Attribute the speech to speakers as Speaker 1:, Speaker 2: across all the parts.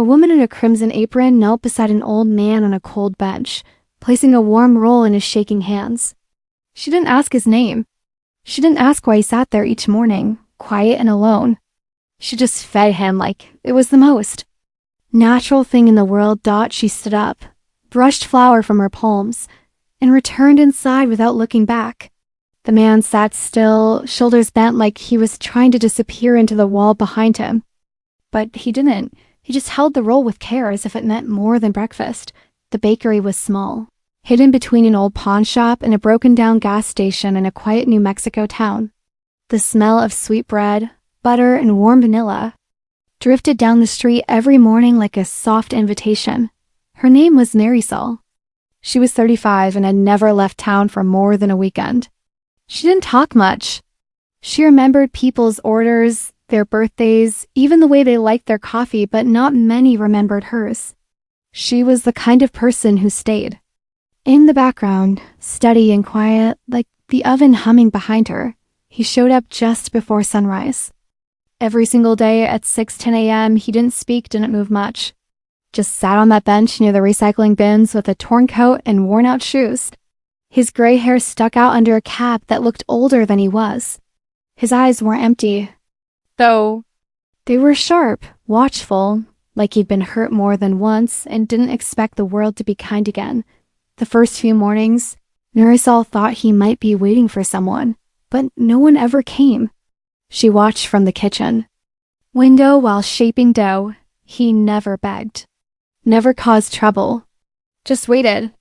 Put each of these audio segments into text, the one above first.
Speaker 1: woman in a crimson apron knelt beside an old man on a cold bench, placing a warm roll in his shaking hands. She didn't ask his name. She didn't ask why he sat there each morning, quiet and alone. She just fed him like it was the most natural thing in the world. She stood up, brushed flour from her palms, and returned inside without looking back. The man sat still, shoulders bent like he was trying to disappear into the wall behind him. But he didn't. He just held the roll with care as if it meant more than breakfast. The bakery was small, hidden between an old pawn shop and a broken-down gas station in a quiet New Mexico town. The smell of sweet bread, butter, and warm vanilla drifted down the street every morning like a soft invitation. Her name was Marisol. She was 35 and had never left town for more than a weekend. She didn't talk much. She remembered people's orders, their birthdays, even the way they liked their coffee, but not many remembered hers. She was the kind of person who stayed in the background, steady and quiet, like the oven humming behind her. He showed up just before sunrise. Every single day at 6:10 a.m., he didn't speak, didn't move much. Just sat on that bench near the recycling bins with a torn coat and worn-out shoes. His gray hair stuck out under a cap that looked older than he was. His eyes were empty, though they were sharp, watchful, like he'd been hurt more than once and didn't expect the world to be kind again. The first few mornings, Marisol thought he might be waiting for someone, but no one ever came. She watched from the kitchen window while shaping dough. He never begged, never caused trouble, just waited.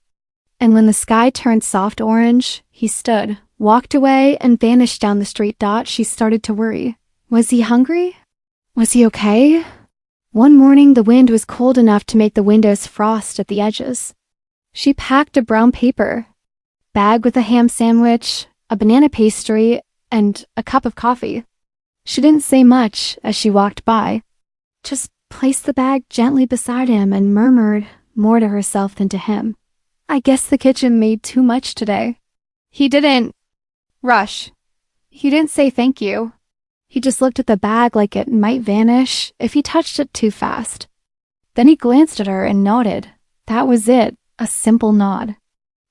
Speaker 1: And when the sky turned soft orange, he stood, walked away, and vanished down the street. She started to worry. Was he hungry? Was he okay? One morning, the wind was cold enough to make the windows frost at the edges. She packed a brown paper bag with a ham sandwich, a banana pastry, and a cup of coffee. She didn't say much as she walked by, just placed the bag gently beside him and murmured more to herself than to him. I guess the kitchen made too much today. He didn't rush. He didn't say thank you. He just looked at the bag like it might vanish if he touched it too fast. Then he glanced at her and nodded. That was it, a simple nod,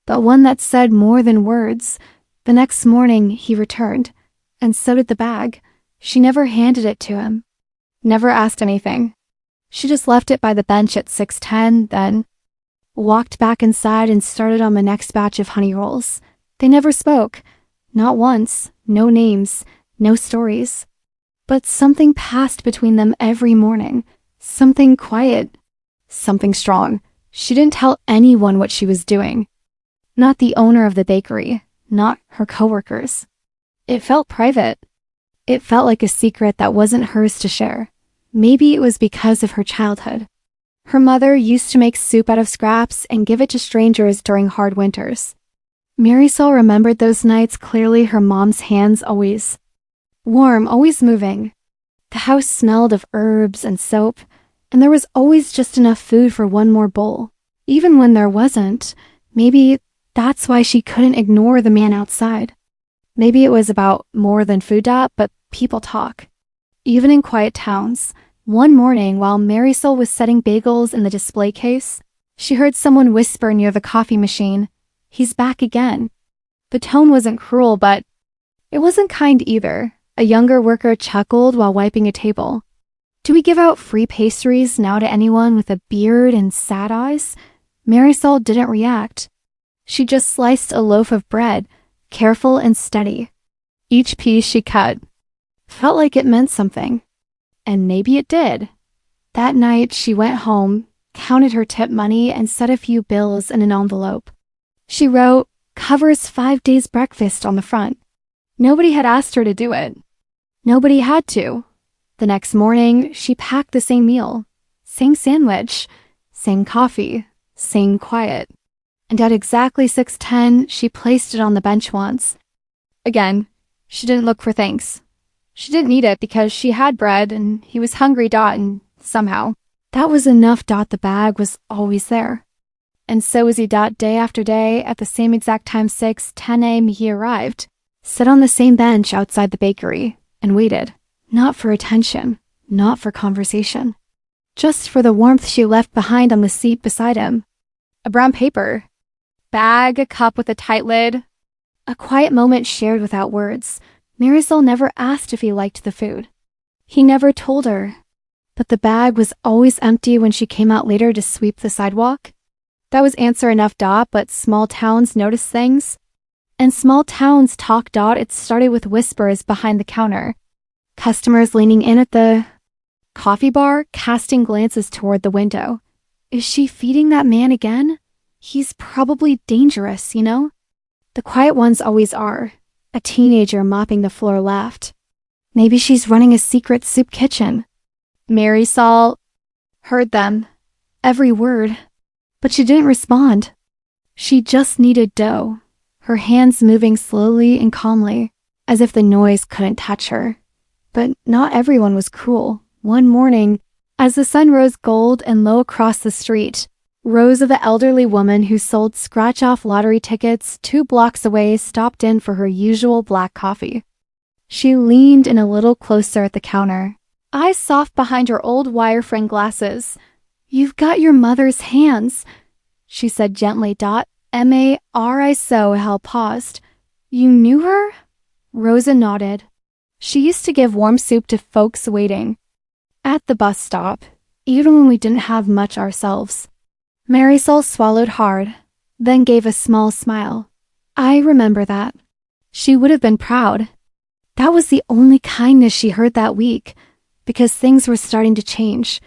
Speaker 1: but one that said more than words. The next morning he returned, and so did the bag. She never handed it to him, never asked anything. She just left it by the bench at 6:10, then walked back inside and started on the next batch of honey rolls. They never spoke, not once, no names, no stories. But something passed between them every morning, something quiet, something strong. She didn't tell anyone what she was doing, not the owner of the bakery, not her coworkers. It felt private. It felt like a secret that wasn't hers to share. Maybe it was because of her childhood. Her mother used to make soup out of scraps and give it to strangers during hard winters. Marisol remembered those nights clearly, her mom's hands always warm, always moving. The house smelled of herbs and soap, and there was always just enough food for one more bowl. Even when there wasn't, maybe that's why she couldn't ignore the man outside. Maybe it was about more than food, but people talk. Even in quiet towns. One morning, while Marisol was setting bagels in the display case, she heard someone whisper near the coffee machine, "He's back again." The tone wasn't cruel, but it wasn't kind either. A younger worker chuckled while wiping a table. Do we give out free pastries now to anyone with a beard and sad eyes? Marisol didn't react. She just sliced a loaf of bread, careful and steady. Each piece she cut felt like it meant something. And maybe it did. That night, she went home, counted her tip money, and set a few bills in an envelope. She wrote, "Covers 5 days' breakfast" on the front. Nobody had asked her to do it. Nobody had to. The next morning, she packed the same meal, same sandwich, same coffee, same quiet. And at exactly 6:10, she placed it on the bench once. Again, she didn't look for thanks. She didn't need it because she had bread and he was hungry. And somehow, that was enough. The bag was always there. And so was he. Day after day, at the same exact time, 6:10 a.m., he arrived, sat on the same bench outside the bakery, and waited. Not for attention, not for conversation. just for the warmth she left behind on the seat beside him. A brown paper bag, a cup with a tight lid. A quiet moment shared without words. Marisol never asked if he liked the food. He never told her. But the bag was always empty when she came out later to sweep the sidewalk. That was answer enough. But small towns notice things. And small towns talk. It started with whispers behind the counter. Customers leaning in at the coffee bar, casting glances toward the window. Is she feeding that man again? He's probably dangerous, you know? The quiet ones always are. A teenager mopping the floor laughed. Maybe she's running a secret soup kitchen. Marisol heard them, every word, but she didn't respond. She just kneaded dough, her hands moving slowly and calmly, as if the noise couldn't touch her. But not everyone was cruel. One morning, as the sun rose gold and low across the street, Rose, the elderly woman who sold scratch-off lottery tickets 2 blocks away, stopped in for her usual black coffee. She leaned in a little closer at the counter, eyes soft behind her old wire-frame glasses. "You've got your mother's hands," she said gently. Marisol paused. "You knew her?" Rosa nodded. "She used to give warm soup to folks waiting at the bus stop, even when we didn't have much ourselves." Marisol swallowed hard, then gave a small smile. "I remember that." She would have been proud. That was the only kindness she heard that week, because things were starting to change.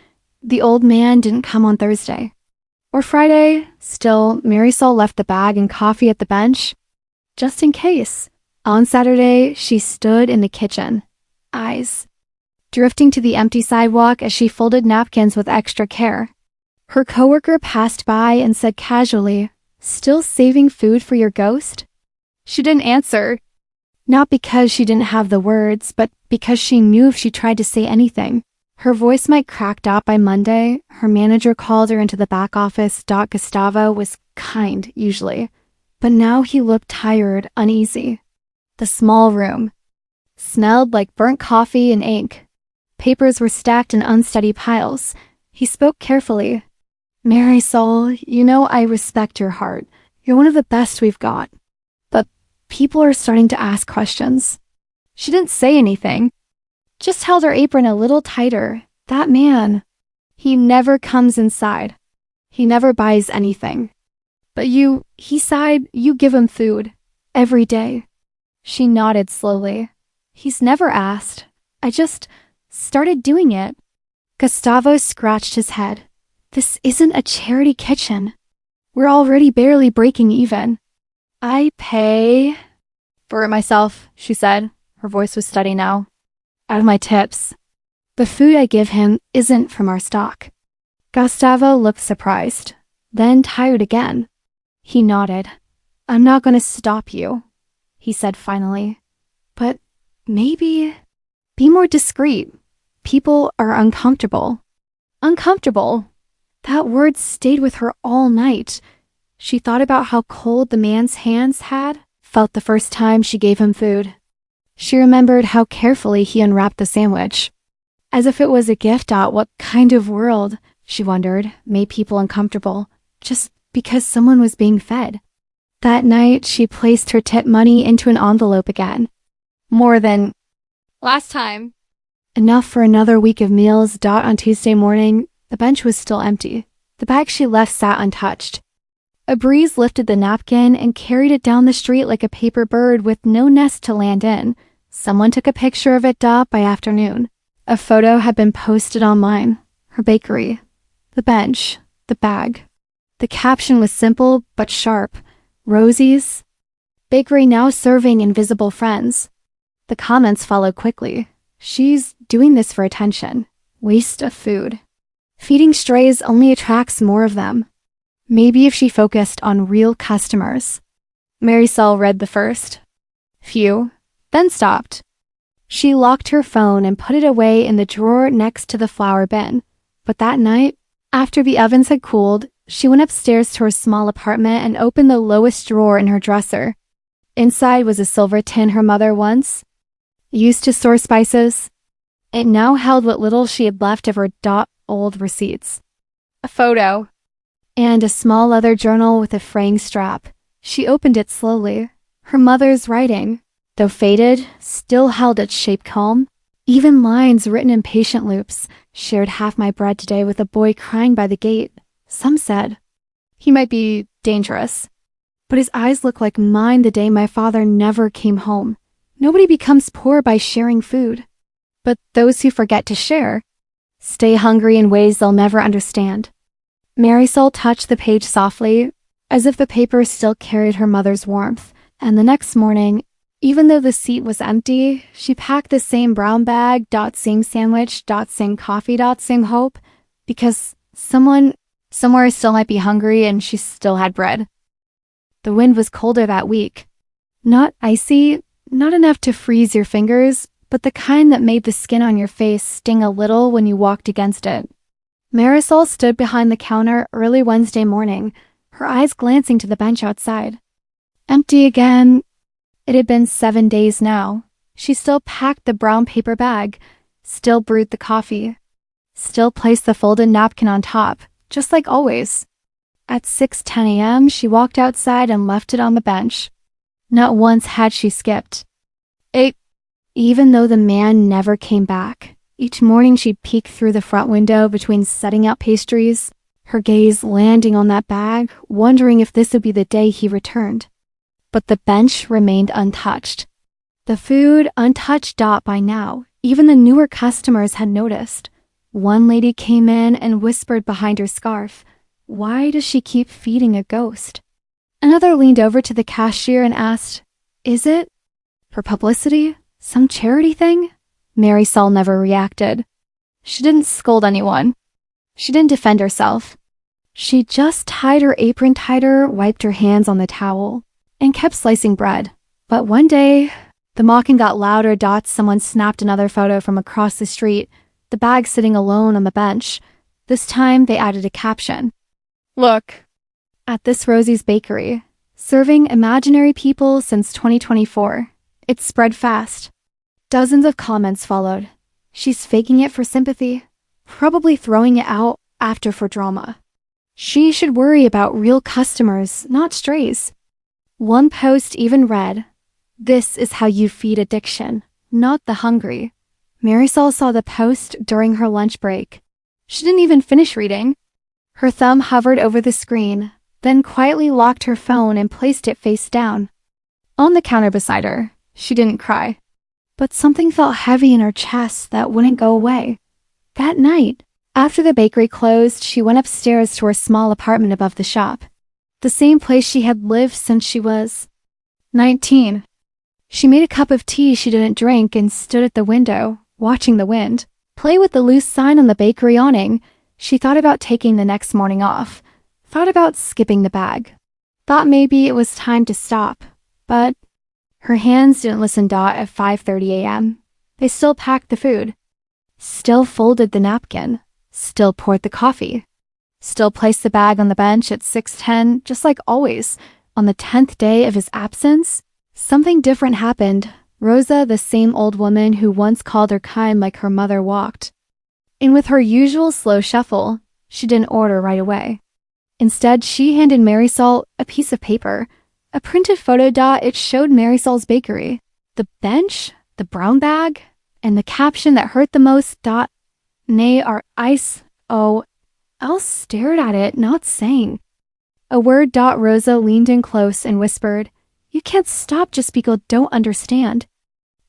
Speaker 1: The old man didn't come on Thursday. Or Friday. Still, Marisol left the bag and coffee at the bench, just in case. On Saturday, she stood in the kitchen, eyes drifting to the empty sidewalk as she folded napkins with extra care. Her coworker passed by and said casually, "Still saving food for your ghost?" She didn't answer, not because she didn't have the words, but because she knew if she tried to say anything, her voice might crack. By Monday, her manager called her into the back office. Gustavo was kind, usually, but now he looked tired, uneasy. The small room smelled like burnt coffee and ink. Papers were stacked in unsteady piles. He spoke carefully. "Marisol, you know I respect your heart. You're one of the best we've got. But people are starting to ask questions." She didn't say anything, just held her apron a little tighter. "That man, he never comes inside. He never buys anything. But he sighed, you give him food. Every day." She nodded slowly. "He's never asked. I just started doing it." Gustavo scratched his head. "This isn't a charity kitchen. We're already barely breaking even. I pay for it myself," she said. Her voice was steady now. "Out of my tips. The food I give him isn't from our stock." Gustavo looked surprised, then tired again. He nodded. "I'm not going to stop you," he said finally. "But maybe be more discreet. People are uncomfortable." Uncomfortable. That word stayed with her all night. She thought about how cold the man's hands had felt the first time she gave him food. She remembered how carefully he unwrapped the sandwich, as if it was a gift. What kind of world, she wondered, made people uncomfortable just because someone was being fed? That night, she placed her tip money into an envelope again. More than last time. Enough for another week of meals. On Tuesday morning, the bench was still empty. The bag she left sat untouched. A breeze lifted the napkin and carried it down the street like a paper bird with no nest to land in. Someone took a picture of it. By afternoon, a photo had been posted online. Her bakery, the bench, the bag. The caption was simple but sharp. "Rosie's Bakery now serving invisible friends." The comments followed quickly. "She's doing this for attention. Waste of food. Feeding strays only attracts more of them. Maybe if she focused on real customers." Marisol read the first few, then stopped. She locked her phone and put it away in the drawer next to the flour bin. But that night, after the ovens had cooled, she went upstairs to her small apartment and opened the lowest drawer in her dresser. Inside was a silver tin her mother once used to store spices. It now held what little she had left of her old receipts, a photo, and a small leather journal with a fraying strap. She opened it slowly. Her mother's writing, though faded, still held its shape calm. Even lines written in patient loops. Shared half my bread today with a boy crying by the gate. Some said he might be dangerous, but his eyes look like mine the day my father never came home. Nobody becomes poor by sharing food, but those who forget to share stay hungry in ways they'll never understand. Marisol touched the page softly, as if the paper still carried her mother's warmth, and the next morning, even though the seat was empty, she packed the same brown bag, .sing sandwich, .sing coffee, .sing hope, because someone somewhere still might be hungry and she still had bread. The wind was colder that week. Not icy, not enough to freeze your fingers, but the kind that made the skin on your face sting a little when you walked against it. Marisol stood behind the counter early Wednesday morning, her eyes glancing to the bench outside. Empty again. It had been 7 days now. She still packed the brown paper bag, still brewed the coffee, still placed the folded napkin on top, just like always. At 6:10 a.m., she walked outside and left it on the bench. Not once had she skipped. Even though the man never came back, each morning she'd peek through the front window between setting out pastries, her gaze landing on that bag, wondering if this would be the day he returned. But the bench remained untouched. The food untouched. By now, even the newer customers had noticed. One lady came in and whispered behind her scarf, "Why does she keep feeding a ghost?" Another leaned over to the cashier and asked, "Is it for publicity? Some charity thing?" Marisol never reacted. She didn't scold anyone. She didn't defend herself. She just tied her apron tighter, wiped her hands on the towel, and kept slicing bread. But one day, the mocking got louder. Someone snapped another photo from across the street, the bag sitting alone on the bench. This time, they added a caption. "Look, at this Rosie's Bakery, serving imaginary people since 2024. It spread fast." Dozens of comments followed. "She's faking it for sympathy, probably throwing it out after for drama. She should worry about real customers, not strays." One post even read, "This is how you feed addiction, not the hungry." Marisol saw the post during her lunch break. She didn't even finish reading. Her thumb hovered over the screen, then quietly locked her phone and placed it face down. On the counter beside her, she didn't cry, but something felt heavy in her chest that wouldn't go away. That night, after the bakery closed, she went upstairs to her small apartment above the shop. The same place she had lived since she was 19. She made a cup of tea she didn't drink and stood at the window, watching the wind play with the loose sign on the bakery awning. She thought about taking the next morning off, thought about skipping the bag, thought maybe it was time to stop, but her hands didn't listen. At 5:30 a.m., they still packed the food, still folded the napkin, still poured the coffee, still placed the bag on the bench at 6:10, just like always. On the 10th day of his absence, something different happened. Rosa, the same old woman who once called her kind like her mother, walked. And with her usual slow shuffle, she didn't order right away. Instead, she handed Marisol a piece of paper, a printed photo. It showed Marisol's bakery, the bench, the brown bag, and the caption that hurt the most. "Nay, our ice." Oh, Elle stared at it, not saying a word. Rosa leaned in close and whispered, "You can't stop just because you don't understand."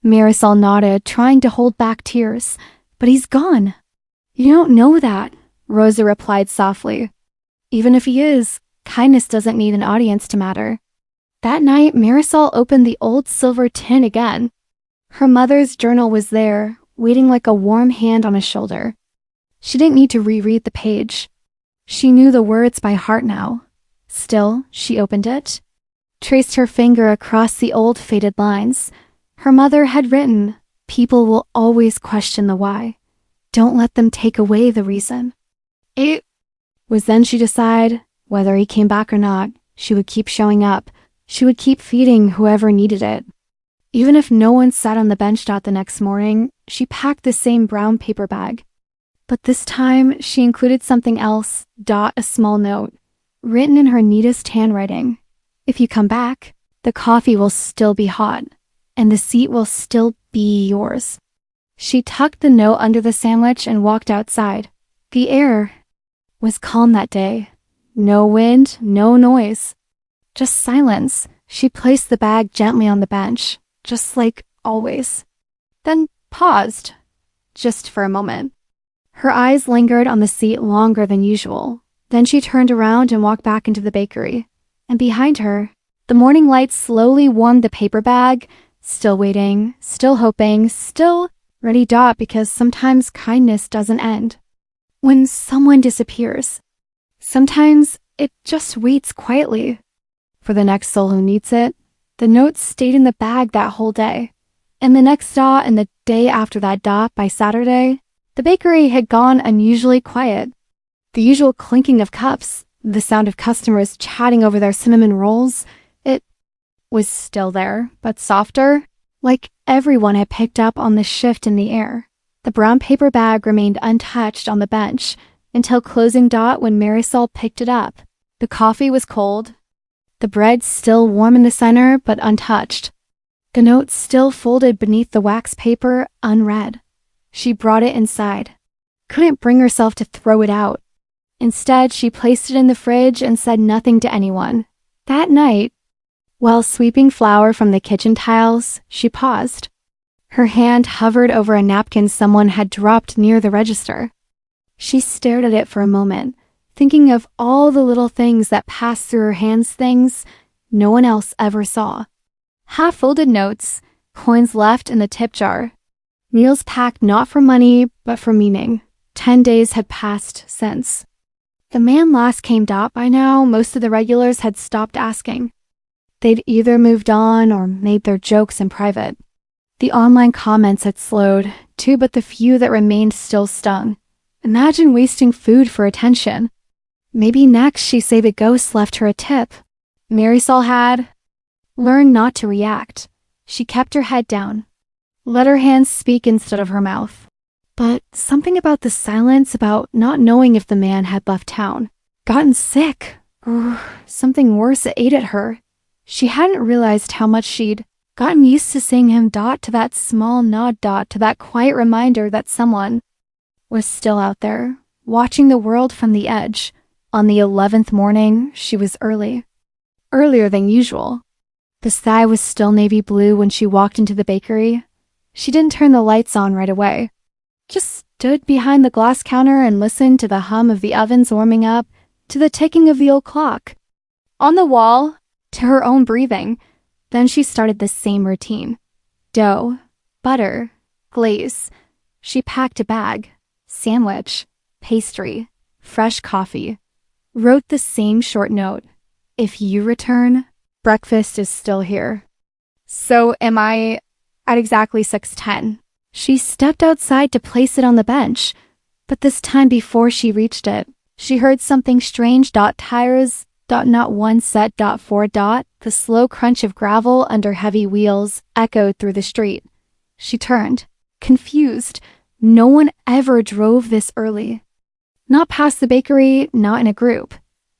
Speaker 1: Marisol nodded, trying to hold back tears. "But he's gone." "You don't know that," Rosa replied softly. "Even if he is, kindness doesn't need an audience to matter." That night, Marisol opened the old silver tin again. Her mother's journal was there, waiting like a warm hand on his shoulder. She didn't need to reread the page. She knew the words by heart now. Still, she opened it, traced her finger across the old faded lines. Her mother had written, "People will always question the why. Don't let them take away the reason." It was then she decided, whether he came back or not, she would keep showing up. She would keep feeding whoever needed it. Even if no one sat on the bench. The next morning, she packed the same brown paper bag. But this time, she included something else, a small note, written in her neatest handwriting. If you come back, the coffee will still be hot, and the seat will still be yours. She tucked the note under the sandwich and walked outside. The air was calm that day. No wind, no noise. Just silence. She placed the bag gently on the bench, just like always. Then paused, just for a moment. Her eyes lingered on the seat longer than usual. Then she turned around and walked back into the bakery. And behind her, the morning light slowly warmed the paper bag, still waiting, still hoping, still ready. Because sometimes kindness doesn't end when someone disappears. Sometimes it just waits quietly for the next soul who needs it. The note stayed in the bag that whole day. And the next and the day after that by Saturday, the bakery had gone unusually quiet. The usual clinking of cups, the sound of customers chatting over their cinnamon rolls, it was still there, but softer, like everyone had picked up on the shift in the air. The brown paper bag remained untouched on the bench until closing when Marisol picked it up. The coffee was cold, the bread still warm in the center but untouched. The note still folded beneath the wax paper, unread. She brought it inside. Couldn't bring herself to throw it out. Instead, she placed it in the fridge and said nothing to anyone. That night, while sweeping flour from the kitchen tiles, she paused. Her hand hovered over a napkin someone had dropped near the register. She stared at it for a moment, thinking of all the little things that passed through her hands, things no one else ever saw. Half-folded notes, coins left in the tip jar. Meals packed not for money, but for meaning. 10 days had passed since. The man last came by now, most of the regulars had stopped asking. They'd either moved on or made their jokes in private. The online comments had slowed, too, but the few that remained still stung. Imagine wasting food for attention. Maybe next she say the ghost left her a tip. Marisol had learned not to react. She kept her head down. Let her hands speak instead of her mouth. But something about the silence, about not knowing if the man had left town, gotten sick, or something worse ate at her. She hadn't realized how much she'd gotten used to seeing him to that small nod to that quiet reminder that someone was still out there, watching the world from the edge. On the 11th morning, she was earlier than usual. The sky was still navy blue when she walked into the bakery. She didn't turn the lights on right away. Just stood behind the glass counter and listened to the hum of the ovens warming up, to the ticking of the old clock on the wall, to her own breathing. Then she started the same routine. Dough, butter, glaze. She packed a bag, sandwich, pastry, fresh coffee. Wrote the same short note. If you return, breakfast is still here. So am I at exactly 6:10. She stepped outside to place it on the bench, but this time before she reached it, she heard something strange. Tires, not one set. Four. The slow crunch of gravel under heavy wheels echoed through the street. She turned, confused. No one ever drove this early. Not past the bakery, not in a group.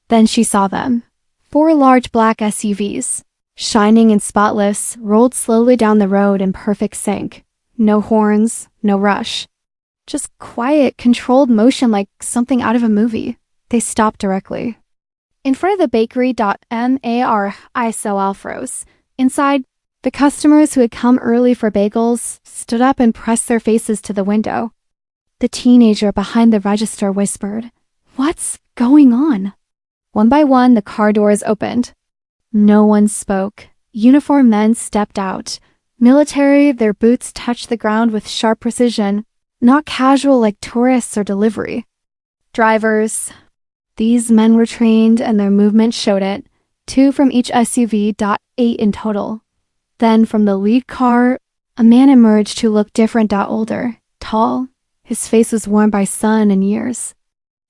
Speaker 1: Then she saw them. 4 large black SUVs, shining and spotless, rolled slowly down the road in perfect sync. No horns, no rush. Just quiet, controlled motion like something out of a movie. They stopped directly in front of the bakery. Marisol Alfros. Inside, the customers who had come early for bagels stood up and pressed their faces to the window. The teenager behind the register whispered, "What's going on?" One by one, the car doors opened. No one spoke. Uniformed men stepped out. Military, their boots touched the ground with sharp precision, not casual like tourists or delivery. Drivers. These men were trained and their movement showed it. 2 from each SUV. 8 in total. Then from the lead car, a man emerged who looked different. Older, tall. His face was worn by sun and years.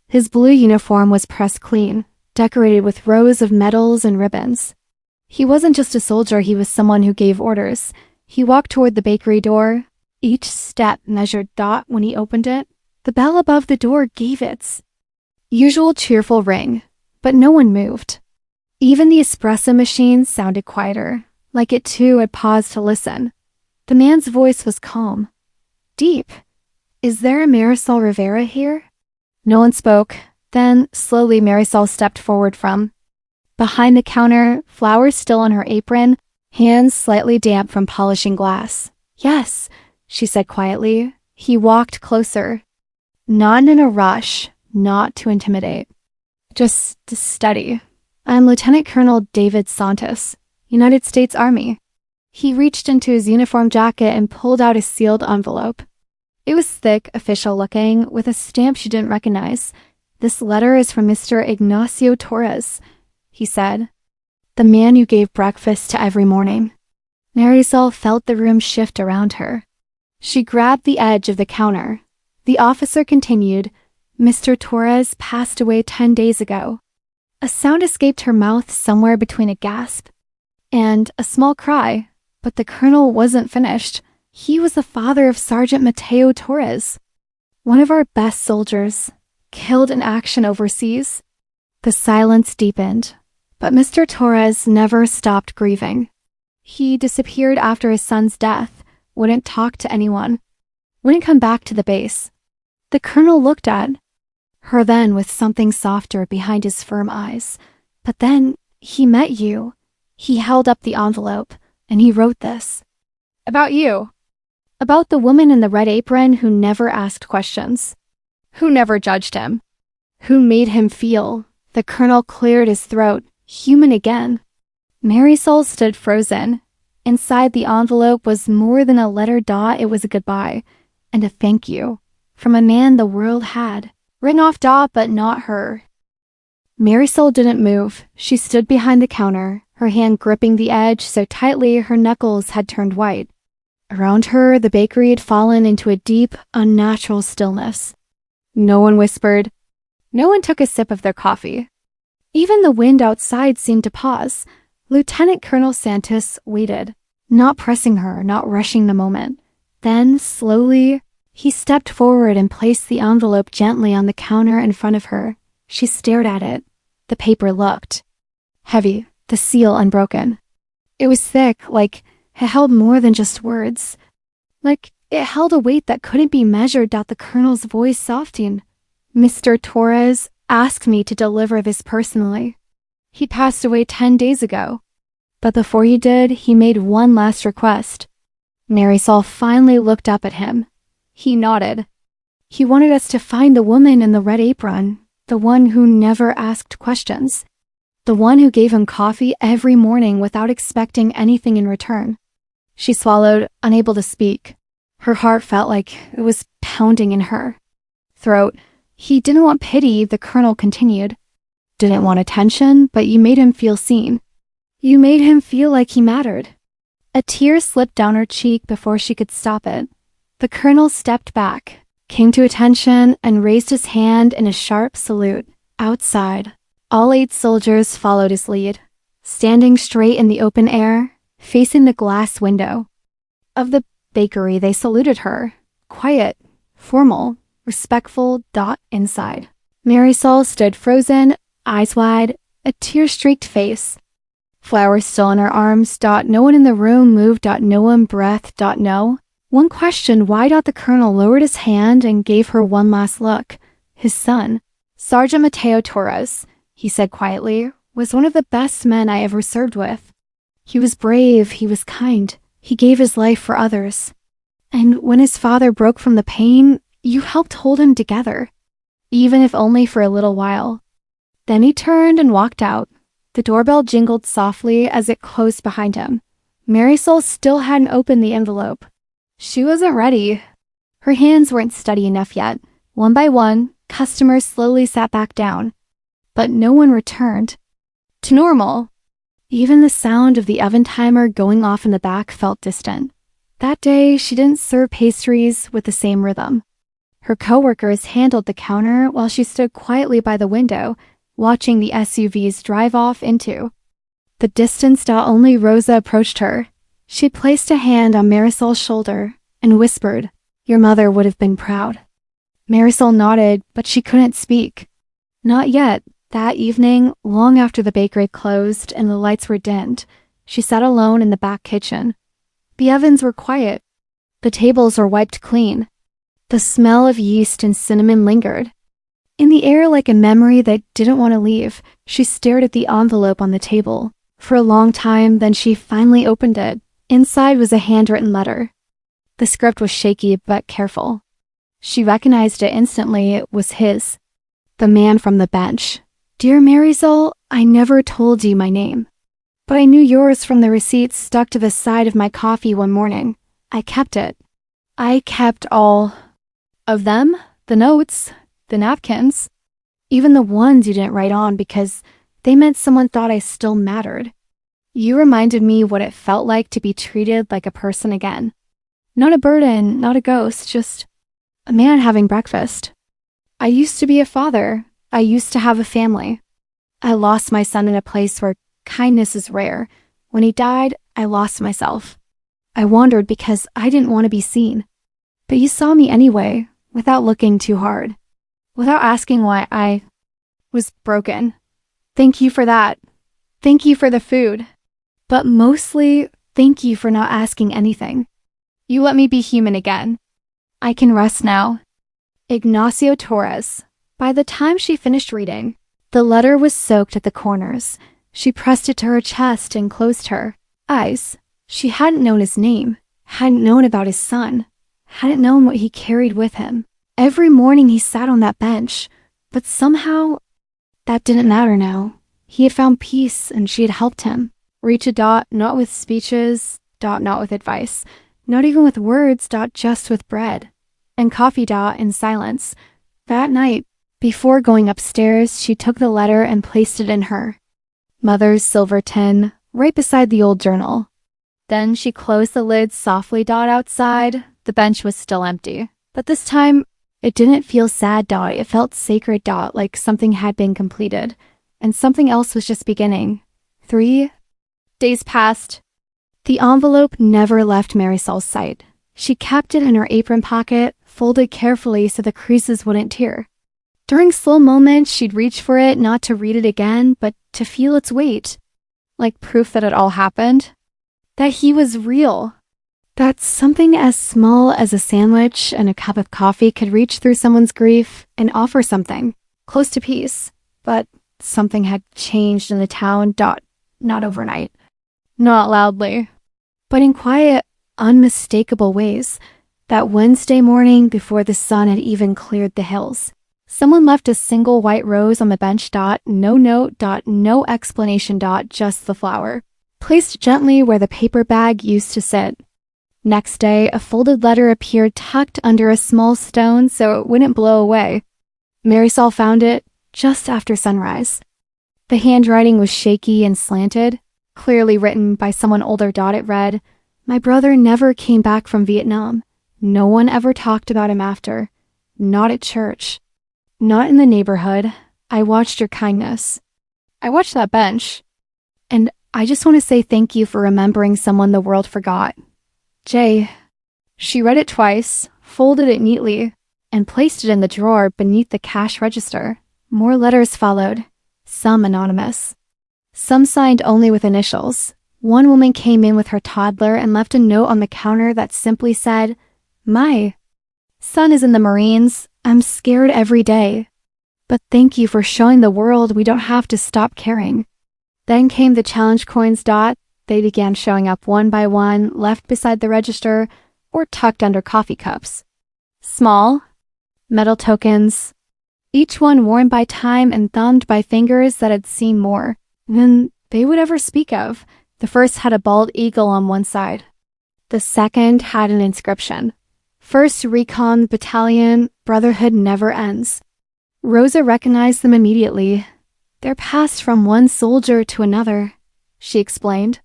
Speaker 1: His blue uniform was pressed clean, decorated with rows of medals and ribbons. He wasn't just a soldier, he was someone who gave orders. He walked toward the bakery door. Each step measured. When he opened it, The bell above the door gave its usual cheerful ring, but no one moved. Even the espresso machine sounded quieter, like it too had paused to listen. The man's voice was calm, deep. "Is there a Marisol Rivera here?" No one spoke. Then, slowly, Marisol stepped forward from behind the counter, flowers still on her apron, hands slightly damp from polishing glass. "Yes," she said quietly. He walked closer. Not in a rush, not to intimidate. Just to study. "I'm Lieutenant Colonel David Santos, United States Army." He reached into his uniform jacket and pulled out a sealed envelope. It was thick, official-looking, with a stamp she didn't recognize. "This letter is from Mr. Ignacio Torres," he said. "The man you gave breakfast to every morning." Marisol felt the room shift around her. She grabbed the edge of the counter. The officer continued, "Mr. Torres passed away 10 days ago." A sound escaped her mouth somewhere between a gasp and a small cry, but the colonel wasn't finished. He was the father of Sergeant Mateo Torres, one of our best soldiers, killed in action overseas. The silence deepened, but Mr. Torres never stopped grieving. He disappeared after his son's death, wouldn't talk to anyone, wouldn't come back to the base. The colonel looked at her then with something softer behind his firm eyes. "But then he met you." He held up the envelope, and he wrote this. "About you. About the woman in the red apron who never asked questions, who never judged him, who made him feel." The colonel cleared his throat, human again. Marisol stood frozen. Inside the envelope was more than a letter dot. It was a goodbye and a thank you from a man the world had written off dot, but not her. Marisol didn't move. She stood behind the counter, her hand gripping the edge so tightly her knuckles had turned white. Around her, the bakery had fallen into a deep, unnatural stillness. No one whispered. No one took a sip of their coffee. Even the wind outside seemed to pause. Lieutenant Colonel Santos waited, not pressing her, not rushing the moment. Then, slowly, he stepped forward and placed the envelope gently on the counter in front of her. She stared at it. The paper looked heavy, the seal unbroken. It was thick, like it held more than just words. Like it held a weight that couldn't be measured. The colonel's voice softened. "Mr. Torres asked me to deliver this personally. He passed away 10 days ago. But before he did, he made one last request." Marisol finally looked up at him. He nodded. "He wanted us to find the woman in the red apron, the one who never asked questions, the one who gave him coffee every morning without expecting anything in return." She swallowed, unable to speak. Her heart felt like it was pounding in her throat. "He didn't want pity," the colonel continued. "Didn't want attention, but you made him feel seen. You made him feel like he mattered." A tear slipped down her cheek before she could stop it. The colonel stepped back, came to attention, and raised his hand in a sharp salute. Outside, all 8 soldiers followed his lead, standing straight in the open air, facing the glass window of the bakery. They saluted her, quiet, formal, respectful. Inside, Marisol stood frozen, eyes wide, a tear-streaked face, flowers still in her arms. No one in the room moved. No one breathed. No one questioned why. The colonel lowered his hand and gave her one last look. His son, Sergeant Mateo Torres, he said quietly, was one of the best men I ever served with. He was brave, he was kind, he gave his life for others. And when his father broke from the pain, you helped hold him together, even if only for a little while. Then he turned and walked out. The doorbell jingled softly as it closed behind him. Marisol still hadn't opened the envelope. She wasn't ready. Her hands weren't steady enough yet. One by one, customers slowly sat back down. But no one returned to normal. Even the sound of the oven timer going off in the back felt distant. That day, she didn't serve pastries with the same rhythm. Her coworkers handled the counter while she stood quietly by the window, watching the SUVs drive off into the distance. Only Rosa approached her. She placed a hand on Marisol's shoulder and whispered, "Your mother would have been proud." Marisol nodded, but she couldn't speak. Not yet. That evening, long after the bakery closed and the lights were dimmed, she sat alone in the back kitchen. The ovens were quiet. The tables were wiped clean. The smell of yeast and cinnamon lingered. In the air, like a memory that didn't want to leave, she stared at the envelope on the table. For a long time, then she finally opened it. Inside was a handwritten letter. The script was shaky but careful. She recognized it instantly. It was his. The man from the bench. Dear Marisol, I never told you my name. But I knew yours from the receipt stuck to the side of my coffee one morning. I kept it. I kept all of them, the notes, the napkins, even the ones you didn't write on because they meant someone thought I still mattered. You reminded me what it felt like to be treated like a person again. Not a burden, not a ghost, just a man having breakfast. I used to be a father. I used to have a family. I lost my son in a place where kindness is rare. When he died, I lost myself. I wandered because I didn't want to be seen. But you saw me anyway, without looking too hard, without asking why I was broken. Thank you for that. Thank you for the food. But mostly, thank you for not asking anything. You let me be human again. I can rest now. Ignacio Torres. By the time she finished reading, the letter was soaked at the corners. She pressed it to her chest and closed her eyes. She hadn't known his name, hadn't known about his son, hadn't known what he carried with him. Every morning he sat on that bench, but somehow that didn't matter now. He had found peace and she had helped him. Reach a dot, not with speeches, dot, not with advice, not even with words, dot, just with bread. And coffee, dot, in silence. That night, before going upstairs, she took the letter and placed it in her mother's silver tin, right beside the old journal. Then she closed the lid softly, dot, outside. The bench was still empty. But this time, it didn't feel sad, dot. It felt sacred, dot, like something had been completed. And something else was just beginning. 3 days passed. The envelope never left Marisol's sight. She kept it in her apron pocket, folded carefully so the creases wouldn't tear. During slow moments, she'd reach for it, not to read it again, but to feel its weight. Like proof that it all happened. That he was real. That something as small as a sandwich and a cup of coffee could reach through someone's grief and offer something, close to peace. But something had changed in the town, dot, not overnight. Not loudly, but in quiet, unmistakable ways. That Wednesday morning before the sun had even cleared the hills, someone left a single white rose on the bench, dot, no note, dot, no explanation, dot, just the flower, placed gently where the paper bag used to sit. Next day, a folded letter appeared tucked under a small stone so it wouldn't blow away. Marisol found it just after sunrise. The handwriting was shaky and slanted, clearly written by someone older, dot. It read, "My brother never came back from Vietnam. No one ever talked about him after. Not at church. Not in the neighborhood. I watched your kindness. I watched that bench. And I just want to say thank you for remembering someone the world forgot. Jay." She read it twice, folded it neatly, and placed it in the drawer beneath the cash register. More letters followed, some anonymous. Some signed only with initials. One woman came in with her toddler and left a note on the counter that simply said, "My son is in the Marines. I'm scared every day. But thank you for showing the world we don't have to stop caring." Then came the challenge coins, dot. They began showing up one by one, left beside the register or tucked under coffee cups. Small, metal tokens, each one worn by time and thumbed by fingers that had seen more than they would ever speak of. The first had a bald eagle on one side. The second had an inscription. "First Recon Battalion, Brotherhood Never Ends." Rosa recognized them immediately. "They're passed from one soldier to another," she explained.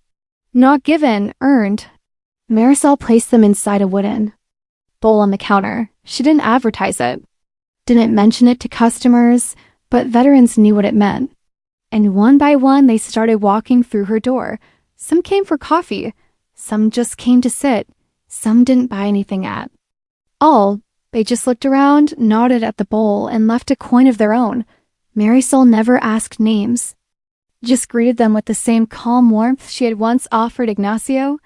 Speaker 1: "Not given, earned." Marisol placed them inside a wooden bowl on the counter. She didn't advertise it, didn't mention it to customers, but veterans knew what it meant. And one by one, they started walking through her door. Some came for coffee, some just came to sit, some didn't buy anything at all, They just looked around, nodded at the bowl, and left a coin of their own. Marisol never asked names, just greeted them with the same calm warmth she had once offered Ignacio.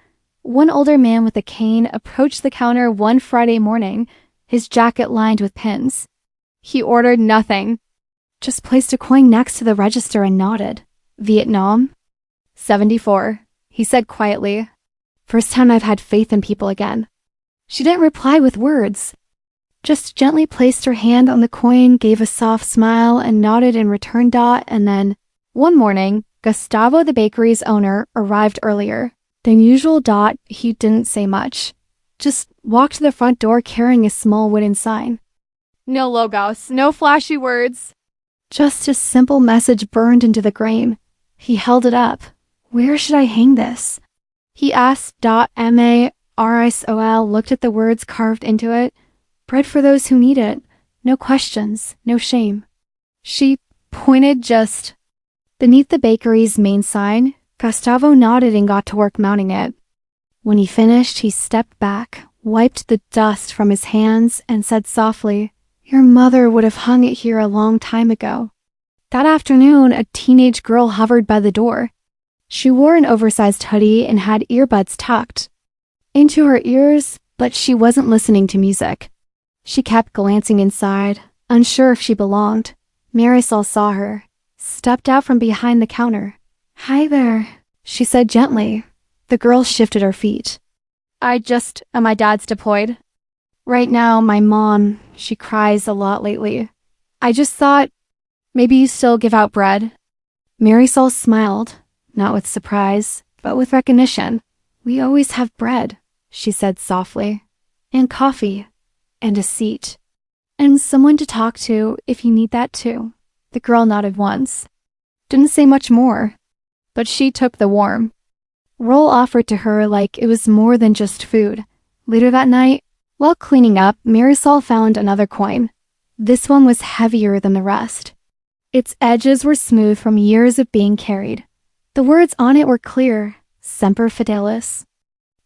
Speaker 1: One older man with a cane approached the counter one Friday morning, his jacket lined with pins. He ordered nothing, just placed a coin next to the register and nodded. Vietnam? 74, he said quietly. First time I've had faith in people again. She didn't reply with words, just gently placed her hand on the coin, gave a soft smile, and nodded in return. And then, one morning, Gustavo, the bakery's owner, arrived earlier than usual. He didn't say much, just walked to the front door carrying a small wooden sign. No logos, no flashy words. Just a simple message burned into the grain. He held it up. Where should I hang this? He asked. Marisol looked at the words carved into it. Bread for those who need it. No questions, no shame. She pointed just beneath the bakery's main sign. Gustavo nodded and got to work mounting it. When he finished, he stepped back, wiped the dust from his hands, and said softly, "Your mother would have hung it here a long time ago." That afternoon, a teenage girl hovered by the door. She wore an oversized hoodie and had earbuds tucked into her ears, but she wasn't listening to music. She kept glancing inside, unsure if she belonged. Marisol saw her, stepped out from behind the counter. "Hi there," she said gently. The girl shifted her feet. My dad's deployed. Right now, my mom, she cries a lot lately. I just thought, maybe you still give out bread." Marisol smiled, not with surprise, but with recognition. "We always have bread," she said softly, "and coffee, and a seat, and someone to talk to if you need that too." The girl nodded once. Didn't say much more, but she took the warm roll offered to her like it was more than just food. Later that night, while cleaning up, Marisol found another coin. This one was heavier than the rest. Its edges were smooth from years of being carried. The words on it were clear, Semper Fidelis,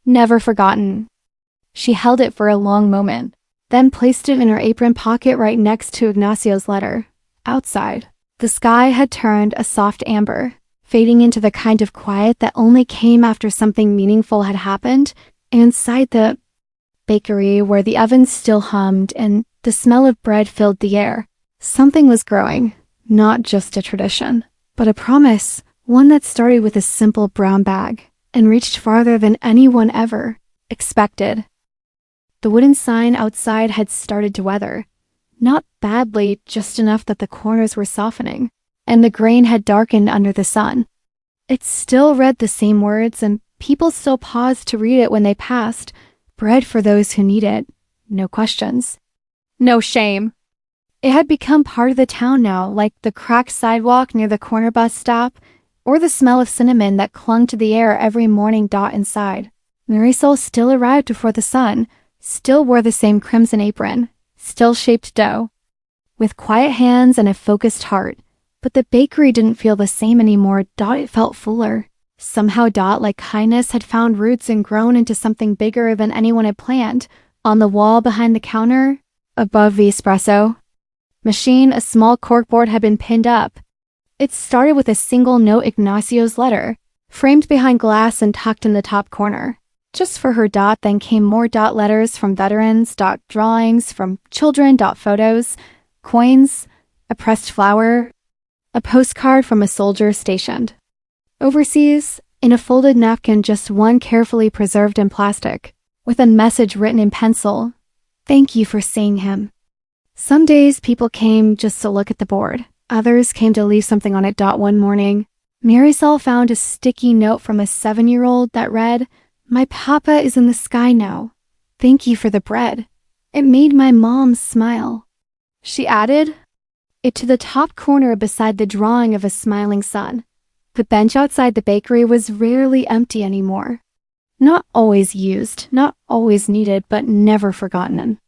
Speaker 1: never forgotten. She held it for a long moment, then placed it in her apron pocket right next to Ignacio's letter. Outside, the sky had turned a soft amber, fading into the kind of quiet that only came after something meaningful had happened. And inside the bakery, where the oven still hummed and the smell of bread filled the air, something was growing. Not just a tradition, but a promise, one that started with a simple brown bag and reached farther than anyone ever expected. The wooden sign outside had started to weather. Not badly, just enough that the corners were softening, and the grain had darkened under the sun. It still read the same words, and people still paused to read it when they passed. Bread for those who need it. No questions. No shame. It had become part of the town now, like the cracked sidewalk near the corner bus stop, or the smell of cinnamon that clung to the air every morning. Inside, Marisol still arrived before the sun, still wore the same crimson apron, still shaped dough, with quiet hands and a focused heart. But the bakery didn't feel the same anymore. It felt fuller. Somehow, like kindness, had found roots and grown into something bigger than anyone had planned. On the wall behind the counter, above the espresso machine, a small corkboard had been pinned up. It started with a single note, Ignacio's letter, framed behind glass and tucked in the top corner. Just for her. Then came more letters from veterans, drawings from children, photos, coins, a pressed flower, a postcard from a soldier stationed overseas, in a folded napkin, just one carefully preserved in plastic, with a message written in pencil. "Thank you for seeing him." Some days people came just to look at the board. Others came to leave something on it. One morning, Marisol found a sticky note from a 7-year-old that read, "My papa is in the sky now. Thank you for the bread. It made my mom smile." She added it to the top corner beside the drawing of a smiling sun. The bench outside the bakery was rarely empty anymore. Not always used, not always needed, but never forgotten.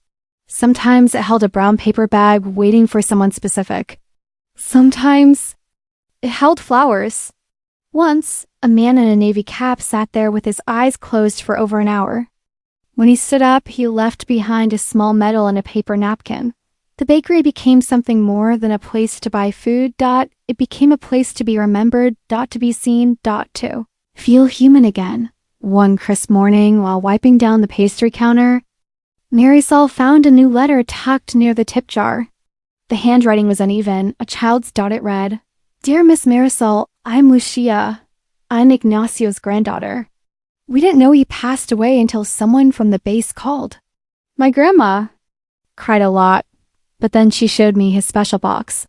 Speaker 1: Sometimes it held a brown paper bag waiting for someone specific. Sometimes it held flowers. Once, a man in a navy cap sat there with his eyes closed for over an hour. When he stood up, he left behind a small medal and a paper napkin. The bakery became something more than a place to buy food. It became a place to be remembered. To be seen. To feel human again. One crisp morning, while wiping down the pastry counter, Marisol found a new letter tucked near the tip jar. The handwriting was uneven. A child's dot. It read, "Dear Miss Marisol, I'm Lucia. I'm Ignacio's granddaughter. We didn't know he passed away until someone from the base called. My grandma cried a lot, but then she showed me his special box.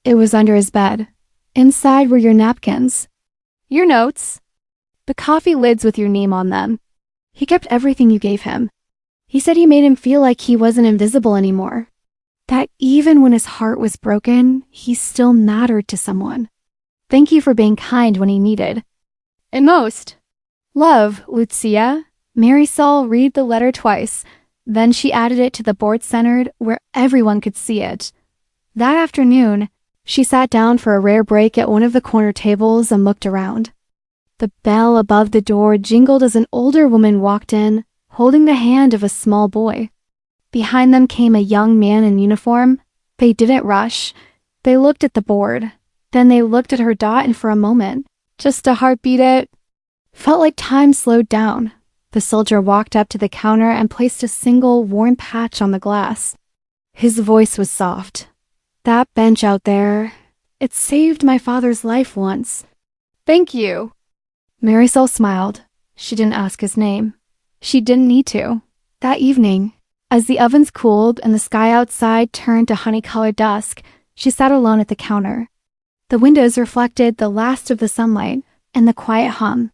Speaker 1: It was under his bed. Inside were your napkins, your notes, the coffee lids with your name on them. He kept everything you gave him. He said he made him feel like he wasn't invisible anymore. That even when his heart was broken, he still mattered to someone. Thank you for being kind when he needed. And most, love, Lucia." Marisol read the letter twice. Then she added it to the board centered where everyone could see it. That afternoon, she sat down for a rare break at one of the corner tables and looked around. The bell above the door jingled as an older woman walked in, holding the hand of a small boy. Behind them came a young man in uniform. They didn't rush. They looked at the board. Then they looked at her dot, and for a moment, just a heartbeat, it felt like time slowed down. The soldier walked up to the counter and placed a single worn patch on the glass. His voice was soft. "That bench out there, it saved my father's life once. Thank you." Marisol smiled. She didn't ask his name. She didn't need to. That evening, as the ovens cooled and the sky outside turned to honey-colored dusk, she sat alone at the counter. The windows reflected the last of the sunlight, and the quiet hum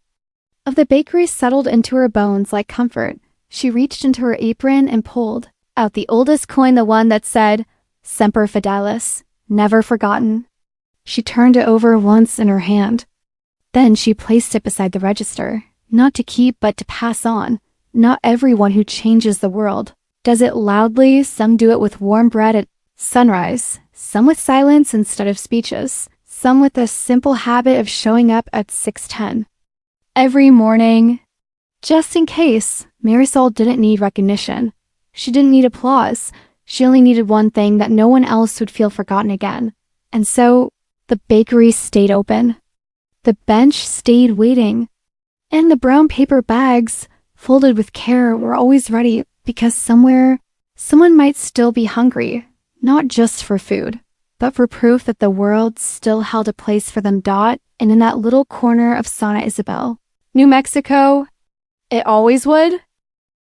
Speaker 1: of the bakery settled into her bones like comfort. She reached into her apron and pulled out the oldest coin, the one that said, "Semper Fidelis," never forgotten. She turned it over once in her hand. Then she placed it beside the register, not to keep but to pass on. Not everyone who changes the world does it loudly. Some do it with warm bread at sunrise, some with silence instead of speeches, some with the simple habit of showing up at 6:10 every morning. Just in case, Marisol didn't need recognition. She didn't need applause. She only needed one thing, that no one else would feel forgotten again. And so, the bakery stayed open. The bench stayed waiting. And the brown paper bags, folded with care, were always ready, because somewhere, someone might still be hungry, not just for food, but for proof that the world still held a place for them. And in that little corner of Santa Isabel, New Mexico, it always would.